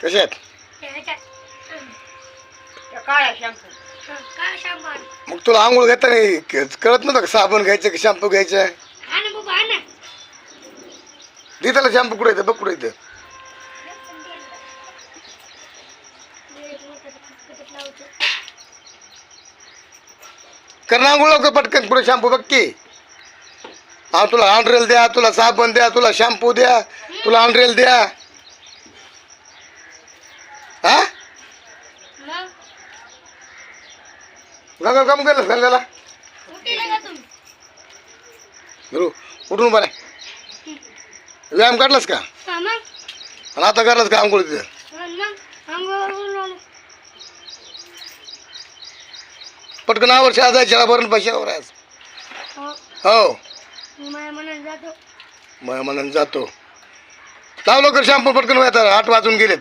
कशात? काळा शॅम्पू. मग तुला आंघोळ घेताना कळत नव्हतं का साबण घ्यायचं की शॅम्पू घ्यायचं? दे त्याला शॅम्पू कुठे येतं बघ कुठे येतं. कर ना आंघोळ लवकर पटकन पुढे शॅम्पू बघ की. हा तुला अंड्रेल द्या, तुला साबण द्या, तुला शॅम्पू द्या, तुला अंड्रेल द्या. हा गंगा काम केलं गंगाला गुरु उठून बरं व्यायाम काढलास का? आणि आता काढलास का आंघोळ तिथं? पटकन आवर शाळा जायच्या भरून पैशावर आज. हो माझ्या मनानं जातो. लाव लवकर शॅम्पू पटकन आता 8 वाजून गेलेत.